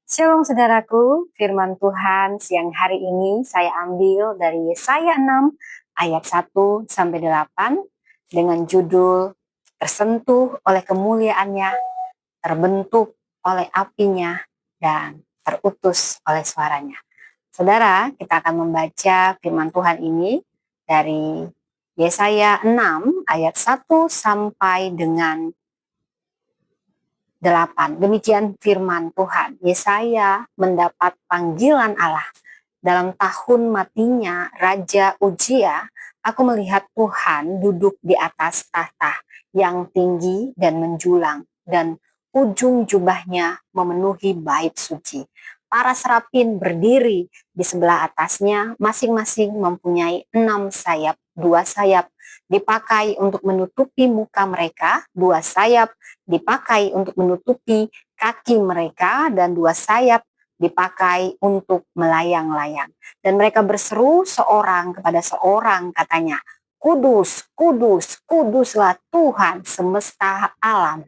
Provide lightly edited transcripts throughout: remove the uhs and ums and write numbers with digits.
Shalom saudaraku, firman Tuhan siang hari ini saya ambil dari Yesaya 6 ayat 1 sampai 8 dengan judul tersentuh oleh kemuliaannya, terbentuk oleh apinya, dan terutus oleh suaranya. Saudara, kita akan membaca firman Tuhan ini dari Yesaya 6 ayat 1 sampai dengan 8. Demikian firman Tuhan. Yesaya mendapat panggilan Allah. Dalam tahun matinya Raja Uzia, aku melihat Tuhan duduk di atas tahta yang tinggi dan menjulang, dan ujung jubahnya memenuhi bait suci. Para serapin berdiri di sebelah atasnya, masing-masing mempunyai 6 sayap. 2 sayap dipakai untuk menutupi muka mereka, 2 sayap dipakai untuk menutupi kaki mereka, dan 2 sayap dipakai untuk melayang-layang. Dan mereka berseru seorang kepada seorang, katanya, Kudus, kudus, kuduslah Tuhan semesta alam.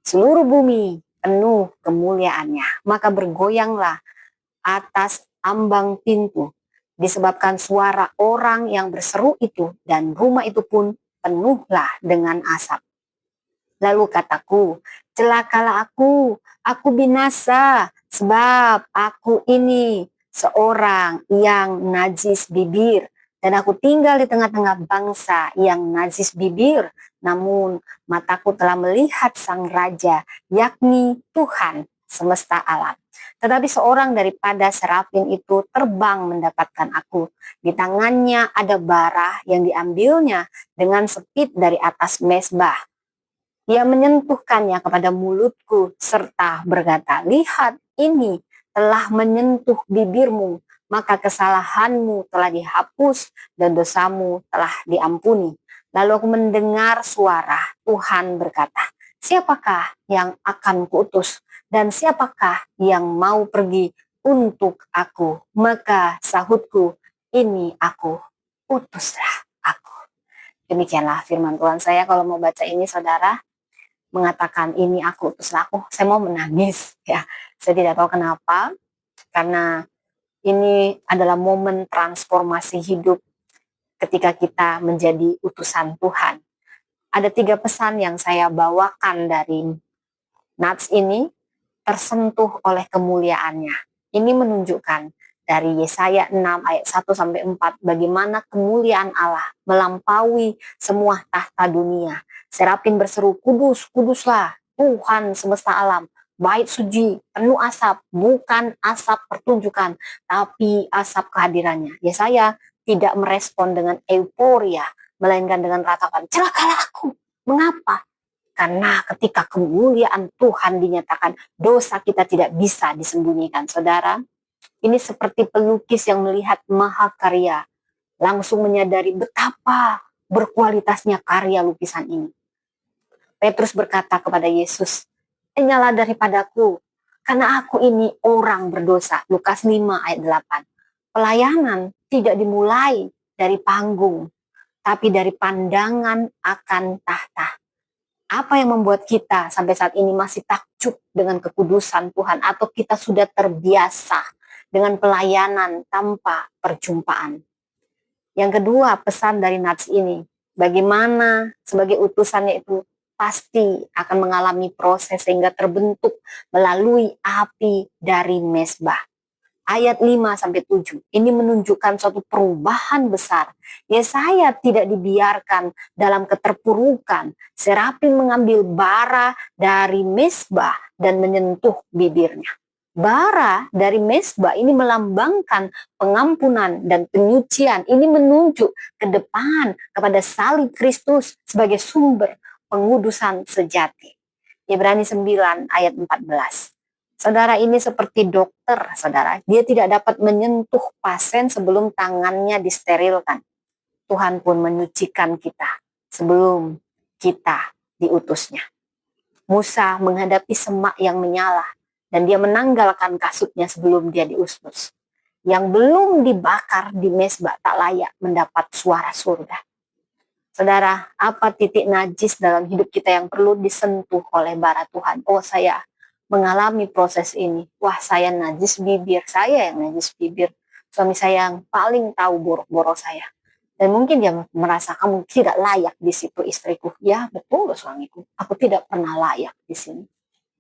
Seluruh bumi penuh kemuliaannya. Maka bergoyanglah atas ambang pintu, disebabkan suara orang yang berseru itu, dan rumah itu pun penuhlah dengan asap. Lalu kataku, celakalah aku binasa, sebab aku ini seorang yang najis bibir, dan aku tinggal di tengah-tengah bangsa yang najis bibir. Namun mataku telah melihat sang raja, yakni Tuhan semesta alam. Tetapi seorang daripada serafin itu terbang mendapatkan aku. Di tangannya ada bara yang diambilnya dengan sepit dari atas mezbah. Ia menyentuhkannya kepada mulutku serta berkata, lihat, ini telah menyentuh bibirmu, maka kesalahanmu telah dihapus dan dosamu telah diampuni. Lalu aku mendengar suara Tuhan berkata, siapakah yang akan kuutus dan siapakah yang mau pergi untuk aku? Maka sahutku, ini aku, utuslah aku. Demikianlah firman Tuhan. Saya kalau mau baca ini saudara, mengatakan ini aku utuslah aku, saya mau menangis ya. Saya tidak tahu kenapa, karena ini adalah momen transformasi hidup ketika kita menjadi utusan Tuhan. Ada 3 pesan yang saya bawakan dari nats ini, tersentuh oleh kemuliaannya. Ini menunjukkan dari Yesaya 6 ayat 1 sampai 4 bagaimana kemuliaan Allah melampaui semua tahta dunia. Serapin berseru, kudus, kuduslah Tuhan semesta alam. Bait suci, penuh asap, bukan asap pertunjukan, tapi asap kehadirannya. Yesaya tidak merespon dengan euforia, melainkan dengan ratapan, celakalah aku. Mengapa? Karena ketika kemuliaan Tuhan dinyatakan, dosa kita tidak bisa disembunyikan. Saudara, ini seperti pelukis yang melihat mahakarya, langsung menyadari betapa berkualitasnya karya lukisan ini. Petrus berkata kepada Yesus, nyala daripadaku, karena aku ini orang berdosa. Lukas 5 ayat 8. Pelayanan tidak dimulai dari panggung, tapi dari pandangan akan tahta. Apa yang membuat kita sampai saat ini masih takjub dengan kekudusan Tuhan, atau kita sudah terbiasa dengan pelayanan tanpa perjumpaan? Yang kedua, pesan dari nats ini, bagaimana sebagai utusannya itu pasti akan mengalami proses sehingga terbentuk melalui api dari mezbah. Ayat 5-7 ini menunjukkan suatu perubahan besar. Yesaya tidak dibiarkan dalam keterpurukan. Serapin mengambil bara dari mezbah dan menyentuh bibirnya. Bara dari mezbah ini melambangkan pengampunan dan penyucian. Ini menunjuk ke depan kepada salib Kristus sebagai sumber pengudusan sejati. Ibrani 9 ayat 14. Saudara, ini seperti dokter, saudara. Dia tidak dapat menyentuh pasien sebelum tangannya disterilkan. Tuhan pun menyucikan kita sebelum kita diutusnya. Musa menghadapi semak yang menyala, dan dia menanggalkan kasutnya sebelum dia diutus. Yang belum dibakar di mezbah tak layak mendapat suara surga. Saudara, apa titik najis dalam hidup kita yang perlu disentuh oleh bara Tuhan? Oh, saya mengalami proses ini. Wah, saya najis bibir, saya yang najis bibir. Suami saya yang paling tahu borok-borok saya. Dan mungkin dia merasa kamu tidak layak di situ, istriku. Ya, betul suamiku. Aku tidak pernah layak di sini.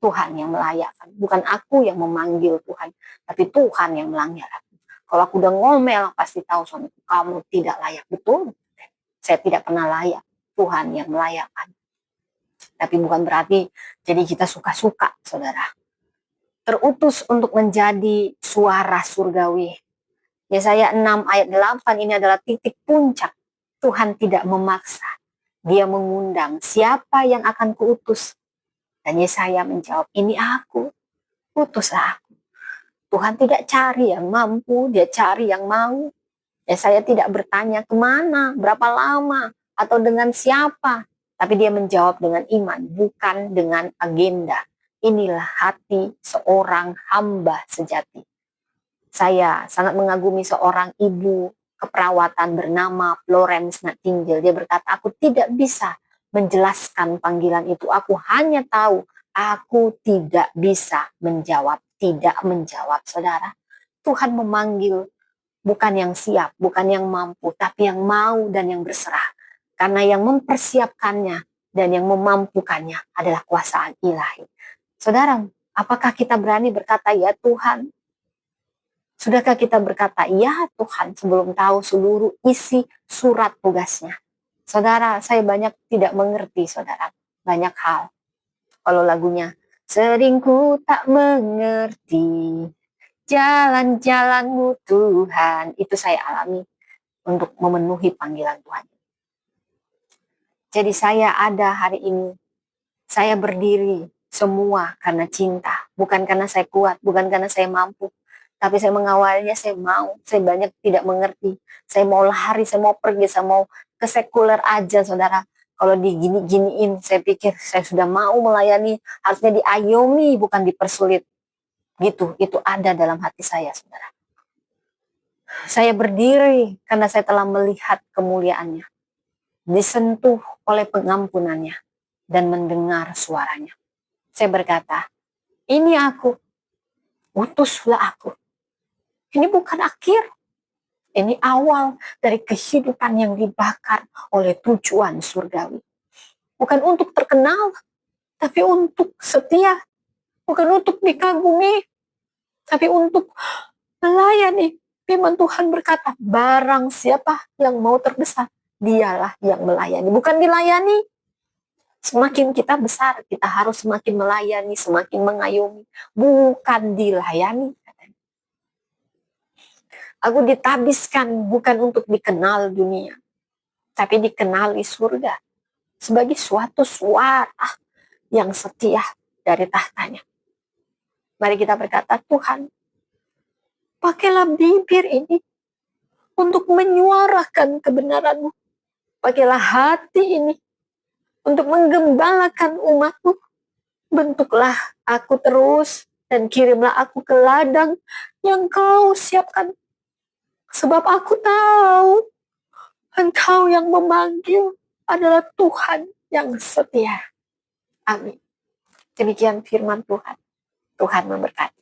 Tuhan yang melayakkan. Bukan aku yang memanggil Tuhan, tapi Tuhan yang melanggil aku. Kalau aku udah ngomel, pasti tahu suamiku, kamu tidak layak. Betul. Saya tidak pernah layak. Tuhan yang melayakkan. Tapi bukan berarti jadi kita suka-suka, saudara. Terutus untuk menjadi suara surgawi. Yesaya 6 ayat 8 ini adalah titik puncak. Tuhan tidak memaksa. Dia mengundang siapa yang akan kuutus. Dan Yesaya menjawab, ini aku, utuslah aku. Tuhan tidak cari yang mampu, dia cari yang mau. Yesaya tidak bertanya kemana, berapa lama, atau dengan siapa. Tapi dia menjawab dengan iman, bukan dengan agenda. Inilah hati seorang hamba sejati. Saya sangat mengagumi seorang ibu keperawatan bernama Florence Nightingale. Dia berkata, aku tidak bisa menjelaskan panggilan itu. Aku hanya tahu aku tidak bisa menjawab. Tidak menjawab, saudara. Tuhan memanggil bukan yang siap, bukan yang mampu, tapi yang mau dan yang berserah. Karena yang mempersiapkannya dan yang memampukannya adalah kuasa ilahi. Saudara, apakah kita berani berkata, ya Tuhan? Sudahkah kita berkata, ya Tuhan, sebelum tahu seluruh isi surat tugasnya? Saudara, saya banyak tidak mengerti, saudara. Banyak hal. Kalau lagunya, sering ku tak mengerti jalan-jalanmu Tuhan. Itu saya alami untuk memenuhi panggilan Tuhan. Jadi saya ada hari ini. Saya berdiri semua karena cinta. Bukan karena saya kuat, bukan karena saya mampu. Tapi saya mengawalnya, saya mau. Saya banyak tidak mengerti. Saya mau lari, saya mau pergi, saya mau ke sekuler aja, saudara. Kalau digini-giniin, saya pikir saya sudah mau melayani. Harusnya diayomi, bukan dipersulit. Gitu, itu ada dalam hati saya, saudara. Saya berdiri karena saya telah melihat kemuliaannya. Disentuh oleh pengampunannya. Dan mendengar suaranya. Saya berkata, ini aku. Utuslah aku. Ini bukan akhir. Ini awal dari kehidupan yang dibakar oleh tujuan surgawi. Bukan untuk terkenal, tapi untuk setia. Bukan untuk dikagumi, tapi untuk melayani. Firman Tuhan berkata, barang siapa yang mau terbesar, dialah yang melayani. Bukan dilayani. Semakin kita besar, kita harus semakin melayani, semakin mengayomi. Bukan dilayani. Aku ditabiskan bukan untuk dikenal dunia, tapi dikenali surga sebagai suatu suara yang setia dari tahtanya. Mari kita berkata, Tuhan, pakailah bibir ini untuk menyuarakan kebenaran-Mu. Pakailah hati ini untuk menggembalakan umat-Mu. Bentuklah aku terus dan kirimlah aku ke ladang yang Kau siapkan. Sebab aku tahu Engkau yang memanggil adalah Tuhan yang setia. Amin. Demikian firman Tuhan. Tuhan memberkati.